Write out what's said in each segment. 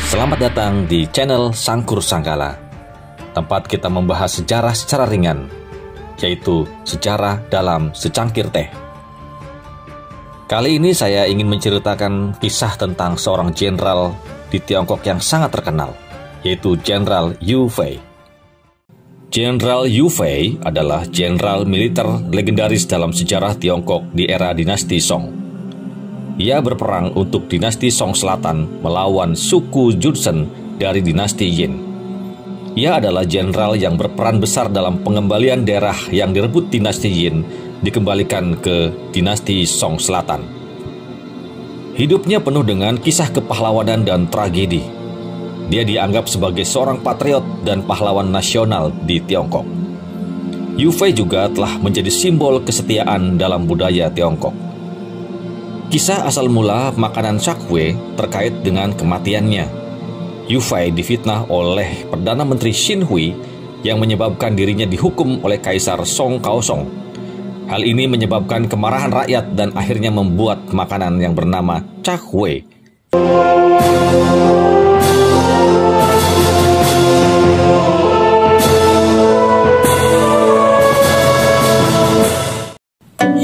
Selamat datang di channel Sangkur Sanggala, tempat kita membahas sejarah secara ringan, yaitu sejarah dalam secangkir teh. Kali ini saya ingin menceritakan kisah tentang seorang jenderal di Tiongkok yang sangat terkenal, yaitu Jenderal Liu Fei. Jenderal Liu Fei adalah jenderal militer legendaris dalam sejarah Tiongkok di era dinasti Song. Ia berperang untuk dinasti Song Selatan melawan suku Joseon dari dinasti Yin. Ia adalah jenderal yang berperan besar dalam pengembalian daerah yang direbut dinasti Yin dikembalikan ke dinasti Song Selatan. Hidupnya penuh dengan kisah kepahlawanan dan tragedi. Dia dianggap sebagai seorang patriot dan pahlawan nasional di Tiongkok. Liu Fei juga telah menjadi simbol kesetiaan dalam budaya Tiongkok. Kisah asal mula makanan cakwe terkait dengan kematiannya. Liu Fei difitnah oleh Perdana Menteri Xin Hui yang menyebabkan dirinya dihukum oleh Kaisar Song Kaosong. Hal ini menyebabkan kemarahan rakyat dan akhirnya membuat makanan yang bernama cakwe.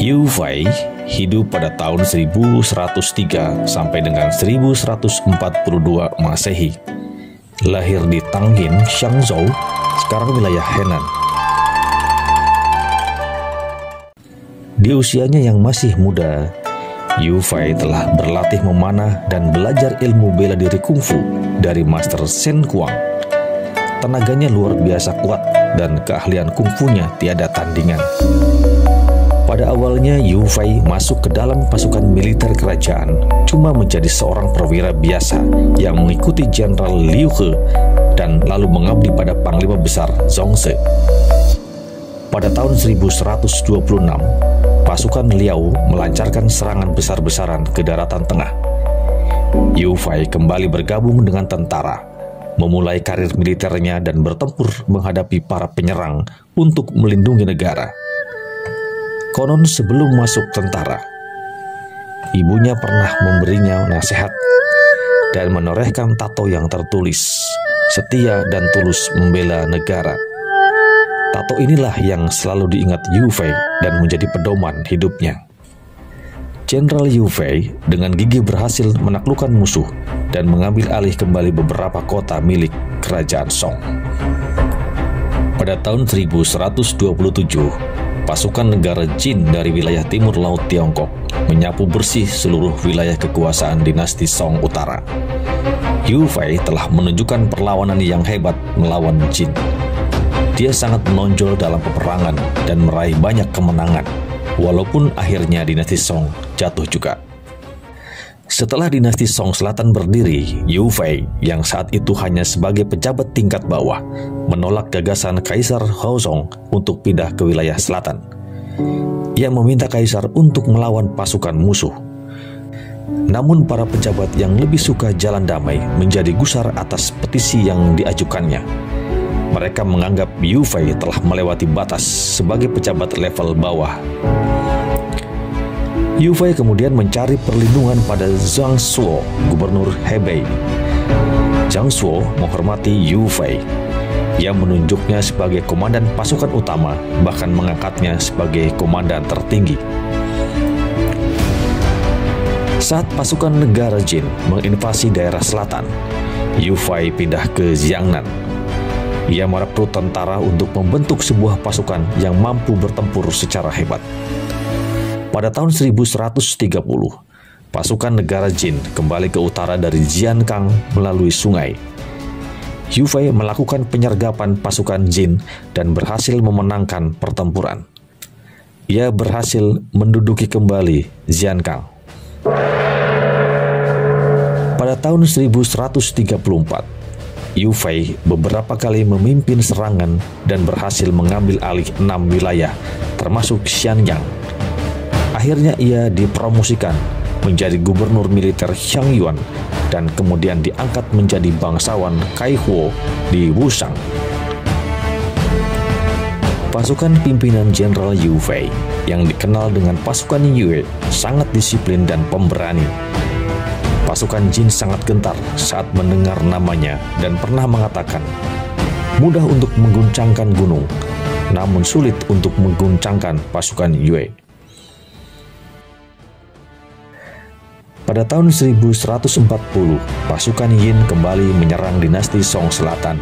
Liu Fei hidup pada tahun 1103 sampai dengan 1142 Masehi. Lahir di Tangyin, Shangzhou, sekarang wilayah Henan. Di usianya yang masih muda, Liu Fei telah berlatih memanah dan belajar ilmu bela diri kungfu dari Master Shen Kuang. Tenaganya luar biasa kuat dan keahlian kungfunya tiada tandingan. Pada awalnya Liu Fei masuk ke dalam pasukan militer kerajaan cuma menjadi seorang perwira biasa yang mengikuti Jenderal Liu He dan lalu mengabdi pada Panglima Besar Zhongze. Pada tahun 1126, pasukan Liao melancarkan serangan besar-besaran ke daratan tengah. Liu Fei kembali bergabung dengan tentara, memulai karir militernya dan bertempur menghadapi para penyerang untuk melindungi negara. Konon sebelum masuk tentara, ibunya pernah memberinya nasihat dan menorehkan tato yang tertulis, "Setia dan tulus membela negara." Tato inilah yang selalu diingat Liu Fei dan menjadi pedoman hidupnya. Jenderal Liu Fei dengan gigih berhasil menaklukkan musuh dan mengambil alih kembali beberapa kota milik kerajaan Song. Pada tahun 1127, pasukan negara Jin dari wilayah timur laut Tiongkok menyapu bersih seluruh wilayah kekuasaan dinasti Song Utara. Liu Fei telah menunjukkan perlawanan yang hebat melawan Jin. Dia sangat menonjol dalam peperangan dan meraih banyak kemenangan, walaupun akhirnya dinasti Song jatuh juga. Setelah dinasti Song Selatan berdiri, Liu Fei yang saat itu hanya sebagai pejabat tingkat bawah menolak gagasan Kaisar Hozong untuk pindah ke wilayah selatan. Ia meminta Kaisar untuk melawan pasukan musuh. Namun para pejabat yang lebih suka jalan damai menjadi gusar atas petisi yang diajukannya. Mereka menganggap Liu Fei telah melewati batas sebagai pejabat level bawah. Liu Fei kemudian mencari perlindungan pada Zhang Shuo, gubernur Hebei. Zhang Shuo menghormati Liu Fei. Ia menunjuknya sebagai komandan pasukan utama, bahkan mengangkatnya sebagai komandan tertinggi. Saat pasukan negara Jin menginvasi daerah selatan, Liu Fei pindah ke Jiangnan. Ia merekrut tentara untuk membentuk sebuah pasukan yang mampu bertempur secara hebat. Pada tahun 1130, pasukan negara Jin kembali ke utara dari Jiankang melalui sungai. Liu Fei melakukan penyergapan pasukan Jin dan berhasil memenangkan pertempuran. Ia berhasil menduduki kembali Jiankang. Pada tahun 1134, Liu Fei beberapa kali memimpin serangan dan berhasil mengambil alih 6 wilayah, termasuk Xianyang. Akhirnya ia dipromosikan menjadi gubernur militer Xiangyuan dan kemudian diangkat menjadi bangsawan Kaihuo di Wushan. Pasukan pimpinan Jenderal Liu Fei yang dikenal dengan pasukan Yue sangat disiplin dan pemberani. pasukan Jin sangat gentar saat mendengar namanya dan pernah mengatakan, mudah untuk mengguncangkan gunung, namun sulit untuk mengguncangkan pasukan Yue. Pada tahun 1140, pasukan Yin kembali menyerang dinasti Song Selatan.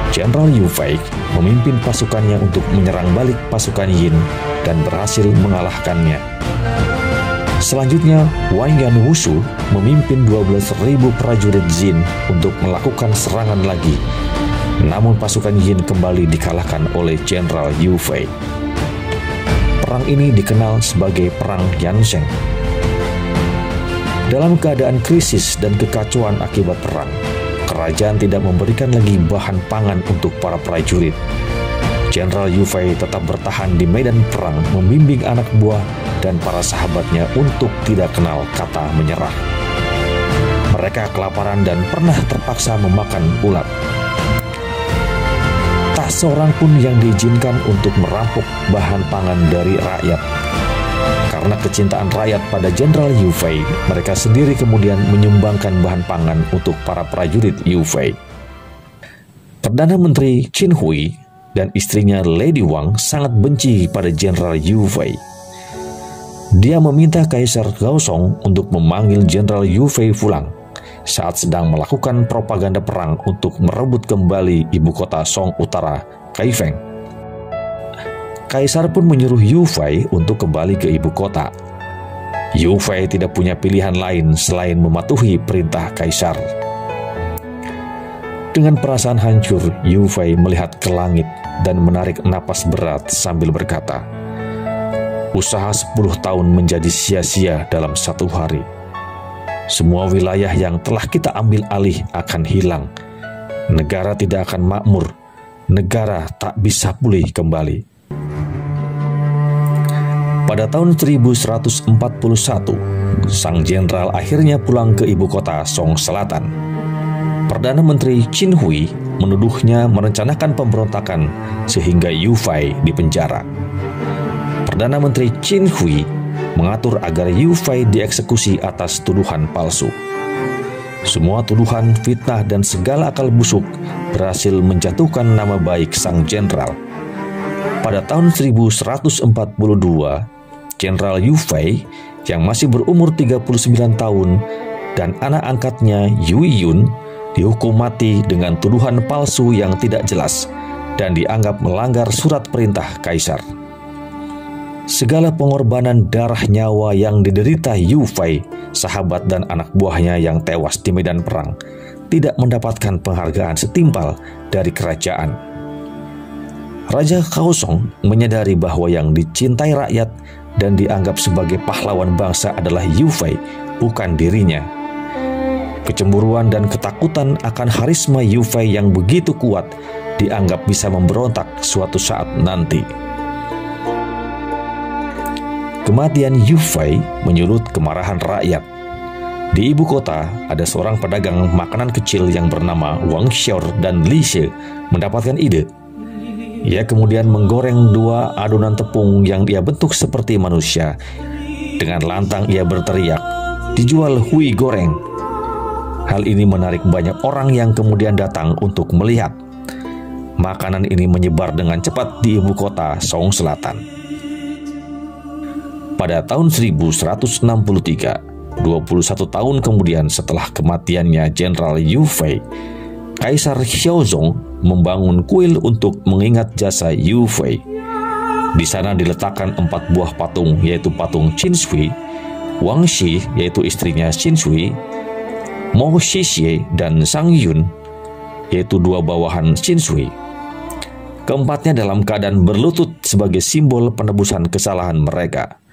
Jenderal Yu Fei memimpin pasukannya untuk menyerang balik pasukan Yin dan berhasil mengalahkannya. Selanjutnya, Wang Yan Wushu memimpin 12.000 prajurit Jin untuk melakukan serangan lagi. Namun pasukan Yin kembali dikalahkan oleh Jenderal Yu Fei. Perang ini dikenal sebagai Perang Yansheng. Dalam keadaan krisis dan kekacauan akibat perang, kerajaan tidak memberikan lagi bahan pangan untuk para prajurit. Jenderal Yu Fei tetap bertahan di medan perang, membimbing anak buah dan para sahabatnya untuk tidak kenal kata menyerah. Mereka kelaparan dan pernah terpaksa memakan ulat. Tak seorang pun yang diizinkan untuk merampok bahan pangan dari rakyat. Karena kecintaan rakyat pada Jenderal Yu Fei, mereka sendiri kemudian menyumbangkan bahan pangan untuk para prajurit Yu Fei. Perdana Menteri Qin Hui dan istrinya Lady Wang sangat benci pada Jenderal Yu Fei. Dia meminta Kaisar Gaozong untuk memanggil Jenderal Yu Fei pulang saat sedang melakukan propaganda perang untuk merebut kembali ibu kota Song Utara, Kaifeng. Kaisar pun menyuruh Yu Fei untuk kembali ke ibu kota. Yu Fei tidak punya pilihan lain selain mematuhi perintah Kaisar. Dengan perasaan hancur, Yu Fei melihat ke langit dan menarik napas berat sambil berkata, usaha 10 tahun menjadi sia-sia dalam 1 hari. Semua wilayah yang telah kita ambil alih akan hilang. Negara tidak akan makmur. Negara tak bisa pulih kembali. Pada tahun 1141, sang jenderal akhirnya pulang ke ibu kota Song Selatan. Perdana Menteri Qin Hui menuduhnya merencanakan pemberontakan sehingga Yu Fei dipenjara. Perdana Menteri Qin Hui mengatur agar Yu Fei dieksekusi atas tuduhan palsu. Semua tuduhan, fitnah, dan segala akal busuk berhasil menjatuhkan nama baik sang jenderal. Pada tahun 1142, Jenderal Yu Fei yang masih berumur 39 tahun dan anak angkatnya Yu Yun dihukum mati dengan tuduhan palsu yang tidak jelas dan dianggap melanggar surat perintah Kaisar. Segala pengorbanan darah nyawa yang diderita Yu Fei, sahabat dan anak buahnya yang tewas di medan perang, tidak mendapatkan penghargaan setimpal dari kerajaan. Raja Gaozong menyadari bahwa yang dicintai rakyat dan dianggap sebagai pahlawan bangsa adalah Yu Fei, bukan dirinya. Kecemburuan dan ketakutan akan harisma Yu Fei yang begitu kuat dianggap bisa memberontak suatu saat nanti. Kematian Yu Fei menyulut kemarahan rakyat. Di ibu kota, ada seorang pedagang makanan kecil yang bernama Wang Xiao dan Li She mendapatkan ide. Ia kemudian menggoreng 2 adonan tepung yang ia bentuk seperti manusia. Dengan lantang ia berteriak, "Dijual hui goreng." Hal ini menarik banyak orang yang kemudian datang untuk melihat. Makanan ini menyebar dengan cepat di ibu kota Song Selatan. Pada tahun 1163, 21 tahun kemudian setelah kematiannya Jenderal Yu Fei, Kaisar Xiaozong membangun kuil untuk mengingat jasa Yu Fei. Di sana diletakkan 4 buah patung, yaitu patung Qin Shi, Wang Shi, yaitu istrinya Qin Shi, Mo Xixie, dan Sang Yun, yaitu 2 bawahan Qin Shi. Keempatnya dalam keadaan berlutut sebagai simbol penebusan kesalahan mereka.